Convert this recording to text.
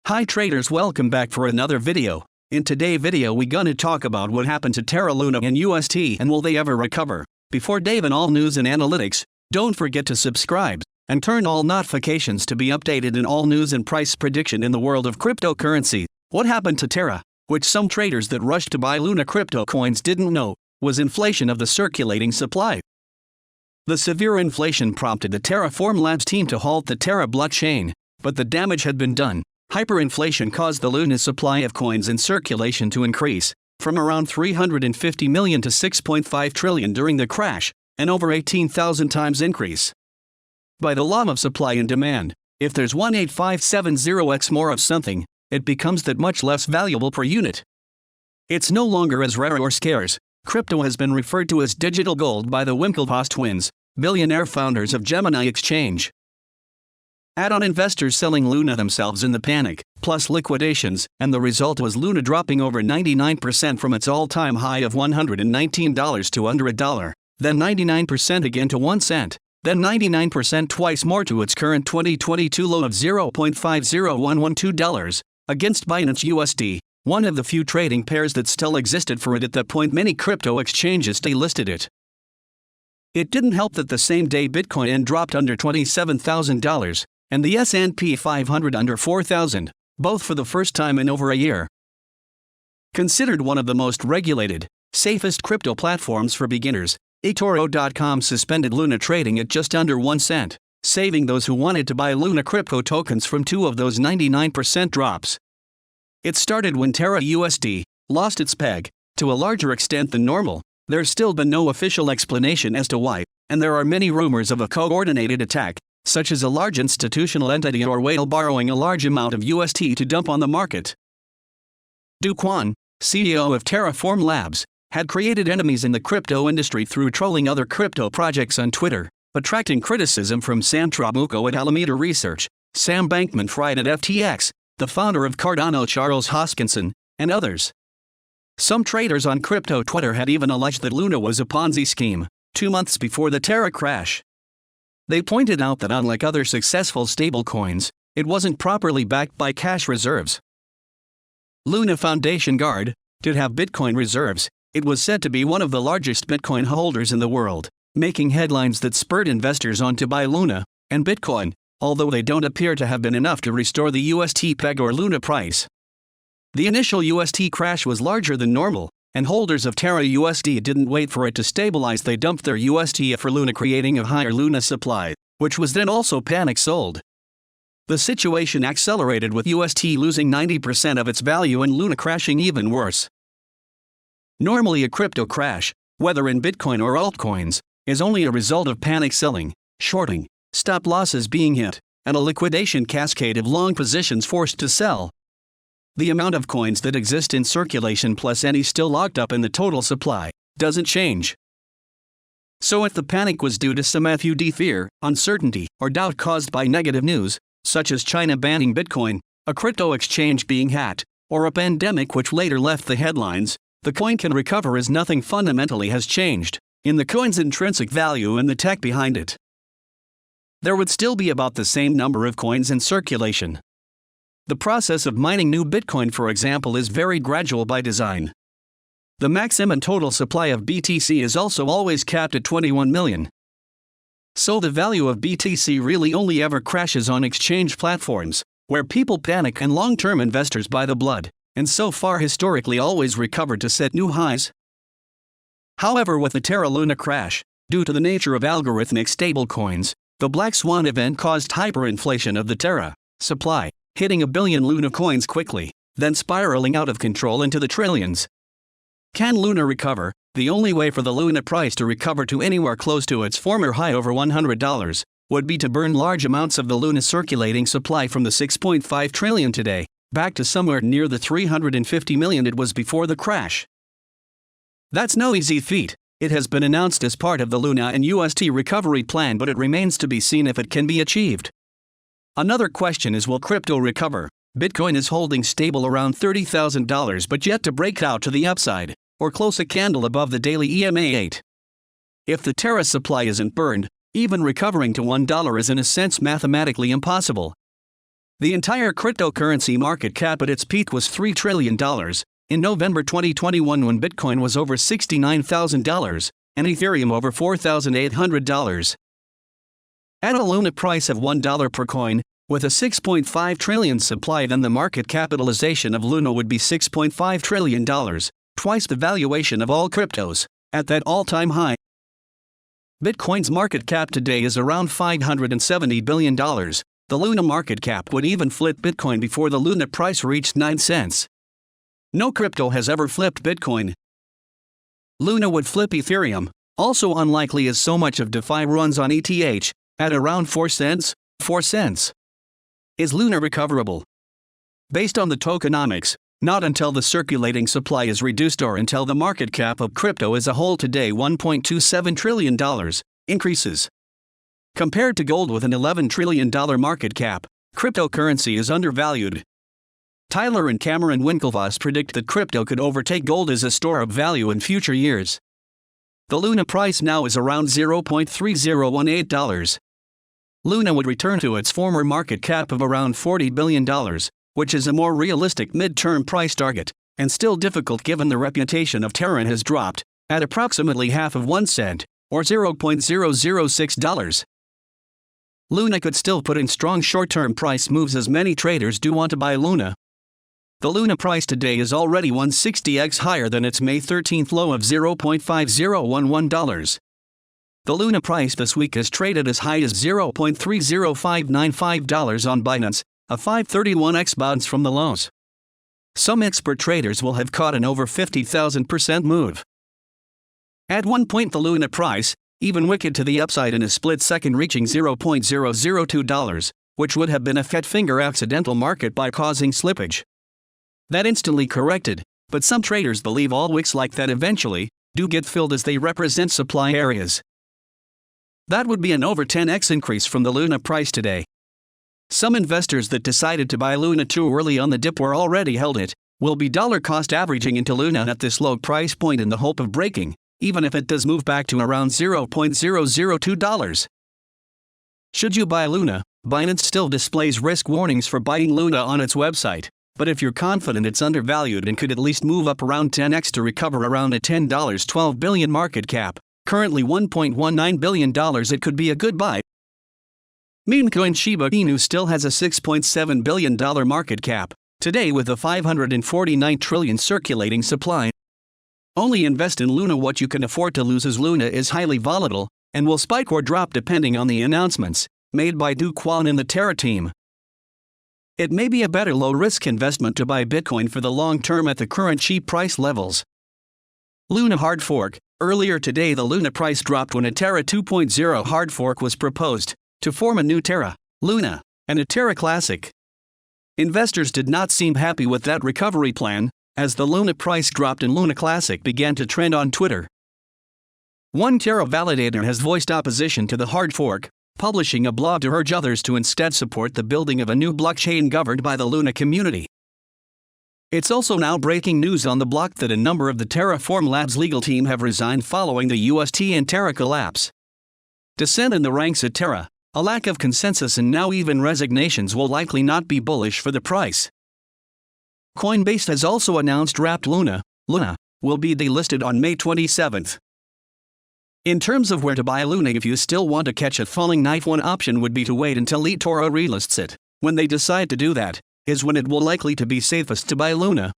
Hi traders, welcome back for another video. In today's video we gonna talk about what happened to Terra, LUNA and UST and will they ever recover. Before diving all news and analytics, don't forget to subscribe and turn all notifications to be updated in all news and price prediction in the world of cryptocurrency. What happened to Terra, which some traders that rushed to buy LUNA crypto coins didn't know, was inflation of the circulating supply. The severe inflation prompted the Terraform Labs team to halt the Terra blockchain, but the damage had been done. Hyperinflation caused the LUNA supply of coins in circulation to increase from around 350 million to 6.5 trillion during the crash, an over 18,000 times increase. By the law of supply and demand, if there's 18570x more of something, it becomes that much less valuable per unit. It's no longer as rare or scarce. Crypto has been referred to as digital gold by the Winklevoss twins, billionaire founders of Gemini Exchange. Add-on investors selling LUNA themselves in the panic, plus liquidations, and the result was LUNA dropping over 99% from its all-time high of $119 to under $1, then 99% again to 1 cent, then 99% twice more to its current 2022 low of $0.50112, against Binance USD, one of the few trading pairs that still existed for it at that point. Many crypto exchanges delisted it. It didn't help that the same day Bitcoin dropped under $27,000, and the S&P 500 under 4,000, both for the first time in over a year. Considered one of the most regulated, safest crypto platforms for beginners, eToro.com suspended LUNA trading at just under 1 cent, saving those who wanted to buy LUNA crypto tokens from two of those 99% drops. It started when Terra USD lost its peg, to a larger extent than normal. There's still been no official explanation as to why, and there are many rumors of a coordinated attack, such as a large institutional entity or whale borrowing a large amount of UST to dump on the market. Do Kwon, CEO of Terraform Labs, had created enemies in the crypto industry through trolling other crypto projects on Twitter, attracting criticism from Sam Trabucco at Alameda Research, Sam Bankman-Fried at FTX, the founder of Cardano Charles Hoskinson, and others. Some traders on crypto Twitter had even alleged that LUNA was a Ponzi scheme, 2 months before the Terra crash. They pointed out that unlike other successful stablecoins, it wasn't properly backed by cash reserves. LUNA Foundation Guard did have Bitcoin reserves. It was said to be one of the largest Bitcoin holders in the world, making headlines that spurred investors on to buy LUNA and Bitcoin, although they don't appear to have been enough to restore the UST peg or LUNA price. The initial UST crash was larger than normal, and holders of Terra USD didn't wait for it to stabilize. They dumped their UST for LUNA, creating a higher LUNA supply, which was then also panic sold. The situation accelerated with UST losing 90% of its value and LUNA crashing even worse. Normally a crypto crash, whether in Bitcoin or altcoins, is only a result of panic selling, shorting, stop losses being hit, and a liquidation cascade of long positions forced to sell. The amount of coins that exist in circulation plus any still locked up in the total supply doesn't change. So if the panic was due to some FUD fear, uncertainty, or doubt caused by negative news, such as China banning Bitcoin, a crypto exchange being hacked, or a pandemic which later left the headlines, the coin can recover as nothing fundamentally has changed in the coin's intrinsic value and the tech behind it. There would still be about the same number of coins in circulation. The process of mining new Bitcoin, for example, is very gradual by design. The maximum total supply of BTC is also always capped at 21 million. So the value of BTC really only ever crashes on exchange platforms, where people panic and long-term investors buy the blood, and so far historically always recovered to set new highs. However, with the Terra LUNA crash, due to the nature of algorithmic stablecoins, the Black Swan event caused hyperinflation of the Terra supply, hitting 1 billion LUNA coins quickly, then spiraling out of control into the trillions. Can LUNA recover? The only way for the LUNA price to recover to anywhere close to its former high over $100 would be to burn large amounts of the LUNA circulating supply from the 6.5 trillion today, back to somewhere near the 350 million it was before the crash. That's no easy feat. It has been announced as part of the LUNA and UST recovery plan, but it remains to be seen if it can be achieved. Another question is, will crypto recover? Bitcoin is holding stable around $30,000 but yet to break out to the upside, or close a candle above the daily EMA 8. If the Terra supply isn't burned, even recovering to $1 is in a sense mathematically impossible. The entire cryptocurrency market cap at its peak was $3 trillion in November 2021 when Bitcoin was over $69,000 and Ethereum over $4,800. At a LUNA price of $1 per coin, with a 6.5 trillion supply, then the market capitalization of LUNA would be $6.5 trillion, twice the valuation of all cryptos, at that all-time high. Bitcoin's market cap today is around $570 billion. The LUNA market cap would even flip Bitcoin before the LUNA price reached 9 cents. No crypto has ever flipped Bitcoin. LUNA would flip Ethereum, also unlikely as so much of DeFi runs on ETH, at around 4 cents. 4 cents. Is LUNA recoverable? Based on the tokenomics, not until the circulating supply is reduced or until the market cap of crypto as a whole today $1.27 trillion increases. Compared to gold with an $11 trillion market cap, cryptocurrency is undervalued. Tyler and Cameron Winklevoss predict that crypto could overtake gold as a store of value in future years. The LUNA price now is around $0.3018. LUNA would return to its former market cap of around $40 billion, which is a more realistic mid-term price target, and still difficult given the reputation of Terra has dropped, at approximately half of 1 cent, or $0.006. LUNA could still put in strong short-term price moves as many traders do want to buy LUNA. The LUNA price today is already 160x higher than its May 13th low of $0.5011. The LUNA price this week has traded as high as $0.30595 on Binance, a 531x bounce from the lows. Some expert traders will have caught an over 50,000% move. At one point the LUNA price, even wicked to the upside in a split second, reaching $0.002, which would have been a fat finger accidental market buy causing slippage. That instantly corrected, but some traders believe all wicks like that eventually do get filled as they represent supply areas. That would be an over 10x increase from the LUNA price today. Some investors that decided to buy LUNA too early on the dip or already held it, will be dollar cost averaging into LUNA at this low price point in the hope of breaking, even if it does move back to around $0.002. Should you buy LUNA? Binance still displays risk warnings for buying LUNA on its website, but if you're confident it's undervalued and could at least move up around 10x to recover around a $12 billion market cap, currently $1.19 billion, it could be a good buy. Meme coin Shiba Inu still has a $6.7 billion market cap, today with a 549 trillion circulating supply. Only invest in LUNA what you can afford to lose, as LUNA is highly volatile, and will spike or drop depending on the announcements made by Do Kwon and the Terra team. It may be a better low-risk investment to buy Bitcoin for the long term at the current cheap price levels. LUNA hard fork. Earlier today the LUNA price dropped when a Terra 2.0 hard fork was proposed, to form a new Terra, LUNA, and a Terra Classic. Investors did not seem happy with that recovery plan, as the LUNA price dropped and LUNA Classic began to trend on Twitter. One Terra validator has voiced opposition to the hard fork, publishing a blog to urge others to instead support the building of a new blockchain governed by the LUNA community. It's also now breaking news on the block that a number of the Terraform Labs legal team have resigned following the UST and Terra collapse. Dissent in the ranks at Terra, a lack of consensus, and now even resignations will likely not be bullish for the price. Coinbase has also announced wrapped LUNA will be delisted on May 27th. In terms of where to buy LUNA if you still want to catch a falling knife, one option would be to wait until eToro relists it. When they decide to do that, is when it will likely to be safest to buy LUNA.